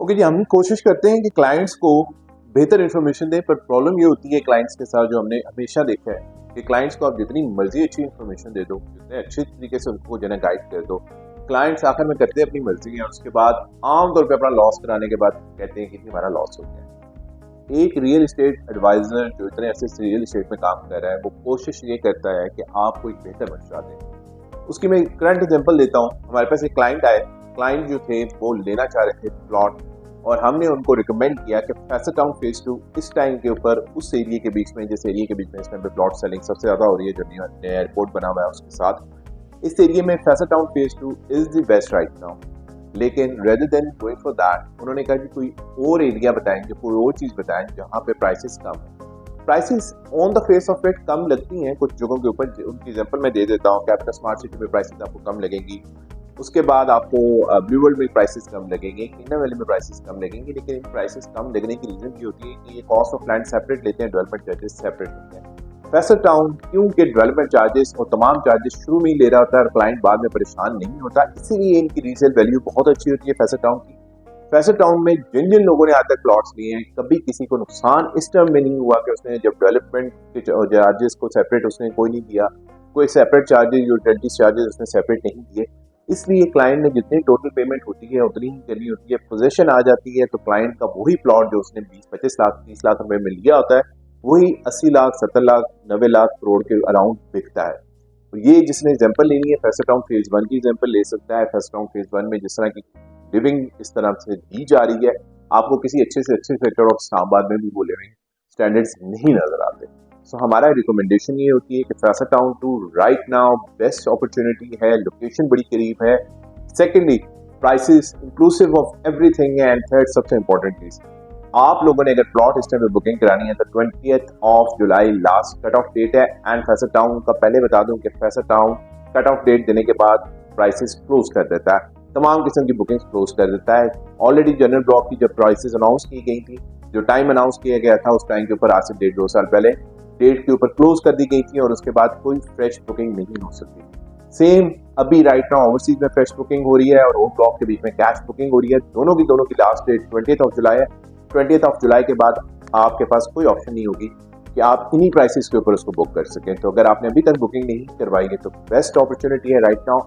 Okay जी, हम कोशिश करते हैं कि क्लाइंट्स को बेहतर इन्फॉर्मेशन दें, पर प्रॉब्लम ये होती है क्लाइंट्स के साथ, जो हमने हमेशा देखा है कि क्लाइंट्स को आप जितनी मर्जी अच्छी इन्फॉर्मेशन दे दो, जितने अच्छे तरीके से उनको जो है गाइड कर दो, क्लाइंट्स आखिर में करते हैं अपनी मर्जी है। उसके बाद आमतौर पर अपना लॉस कराने के बाद कहते हैं कि हमारा लॉस हो गया। एक रियल एस्टेट एडवाइजर जो इतने ऐसे रियल एस्टेट में काम कर रहा है, वो कोशिश ये करता है कि आपको एक बेहतर मशवरा दें। उसकी मैं करंट एग्जांपल देता हूँ। हमारे पास एक क्लाइंट आए, क्लाइंट जो थे वो लेना चाह रहे थे प्लॉट, और हमने उनको रिकमेंड किया कि फैसल टाउन फेज 2 इस टाइम के ऊपर उस एरिया के बीच में, जिस एरिया के बीच में इस टाइम पे प्लॉट सेलिंग सबसे ज्यादा हो रही है, जो नया एयरपोर्ट बना हुआ है उसके साथ, इस एरिया में Faisal town phase 2 is the best right now. लेकिन rather than going for that, उन्होंने कहा कि कोई और एरिया बताएंगे, कोई और चीज बताएं जहाँ पे प्राइसेस कम है। Prices on the face of it come लगती हैं कुछ जगहों के ऊपर। उनकी एग्जांपल मैं दे देता हूँ। कैपिटल स्मार्ट सिटी में प्राइसेस आपको कम लगेंगी, उसके बाद आपको ब्लू वर्ल्ड में प्राइसेस कम लगेंगे, किंगडम वैली में प्राइसेस कम लगेंगे। लेकिन इन प्राइसेस कम लगने की रीजन ये होती है कि ये कॉस्ट ऑफ लैंड सेपरेट लेते हैं, डेवलपमेंट चार्जेस सेपरेट लेते हैं। फैसल टाउन क्योंकि डेवलपमेंट चार्जेस और तमाम चार्जेस शुरू में ही ले रहा होता है और क्लाइंट बाद में परेशान नहीं होता, इसीलिए इनकी रीसेल वैल्यू बहुत अच्छी होती है फैसल टाउन की। फैसल टाउन में जिन जिन लोगों ने आज तक प्लॉट्स लिए हैं, कभी किसी को नुकसान इस टर्म में नहीं हुआ कि उसने जब डेवलपमेंट के चार्जेस को सेपरेट उसने कोई नहीं दिया, कोई सेपरेट चार्जेस, यूटिलिटीज चार्जेस उसने सेपरेट नहीं दिए। इसलिए क्लाइंट ने जितनी टोटल पेमेंट होती है उतनी ही करनी होती है। पोजीशन आ जाती है तो क्लाइंट का वही प्लॉट जो उसने 20-25 लाख 30 लाख रुपए में लिया होता है, वही 80 लाख 70 लाख 90 लाख करोड़ के अराउंड बिकता है। तो ये जिसने एग्जांपल लेनी है फैसल टाउन फेज 1 की एग्जांपल ले सकता है। फैसल टाउन फेज 1 में जिस तरह की लिविंग इस तरह से दी जा रही है, आपको किसी अच्छे से अच्छे सेक्टर ऑफ इस्लामाबाद में भी वो लिविंग स्टैंडर्ड्स नहीं नजर आते। सो हमारा रिकमेंडेशन ये होती है कि Faisal Town to right now best opportunity है, लोकेशन बड़ी करीब है। Secondly, prices inclusive of everything है। एंड थर्ड, सबसे इंपॉर्टेंट चीज, आप लोगों ने अगर प्लॉट इस टाइम पे बुकिंग करानी है तो 20 जुलाई लास्ट कट ऑफ डेट है। एंड फैसल टाउन का पहले बता दूं कि Faisal Town cut off date देने के बाद प्राइसेस क्लोज कर देता है, तमाम किस्म की बुकिंग्स क्लोज कर देता है। ऑलरेडी जनरल ब्लॉक की जब प्राइसेस अनाउंस की गई थी, जो टाइम अनाउंस किया गया था उस टाइम के ऊपर आज से 1.5-2 साल पहले डेट के ऊपर क्लोज कर दी गई थी और उसके बाद कोई फ्रेश बुकिंग नहीं हो सकती। सेम अभी राइट नाउ ओवरसीज में फ्रेश बुकिंग हो रही है और ओन ब्लॉक के बीच में कैश बुकिंग हो रही है। दोनों की लास्ट डेट 20 जुलाई है। 20 जुलाई के बाद आपके पास कोई ऑप्शन नहीं होगी कि आप इन्हीं प्राइसेस के ऊपर उसको बुक कर सकें। तो अगर आपने अभी तक बुकिंग नहीं करवाई है तो बेस्ट अपॉर्चुनिटी है right now,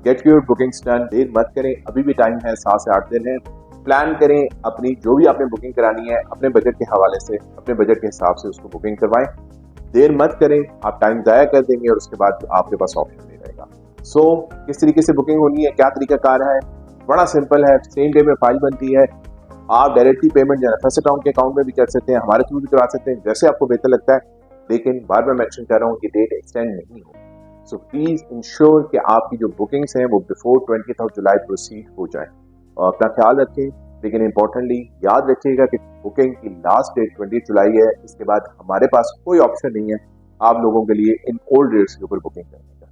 get your bookings done. देर मत करें, अभी भी टाइम है, 7 से 8 दिन है। प्लान करें अपनी जो भी आपने बुकिंग करानी है अपने बजट के हवाले से, अपने बजट के हिसाब से उसको बुकिंग करवाएं। देर मत करें, आप टाइम ज़ाया कर देंगे और उसके बाद आपके पास ऑप्शन नहीं रहेगा। सो किस तरीके से बुकिंग होनी है, क्या तरीका कार है, बड़ा सिंपल है। सेम डे में फाइल बनती है, आप डायरेक्टली पेमेंट जो है फैसल टाउन के अकाउंट में भी कर सकते हैं, हमारे थ्रू भी करा सकते हैं, जैसे आपको बेहतर लगता है। लेकिन बार बार मेंशन कर रहा हूँ कि डेट एक्सटेंड नहीं हो। सो प्लीज इंश्योर कि आपकी जो बुकिंग्स हैं वो बिफोर 20 जुलाई प्रोसीड हो जाए। और अपना ख्याल रखें, लेकिन इंपॉर्टेंटली याद रखिएगा कि बुकिंग की लास्ट डेट 20 जुलाई है। इसके बाद हमारे पास कोई ऑप्शन नहीं है आप लोगों के लिए इन ओल्ड रेट्स के ऊपर बुकिंग करने का।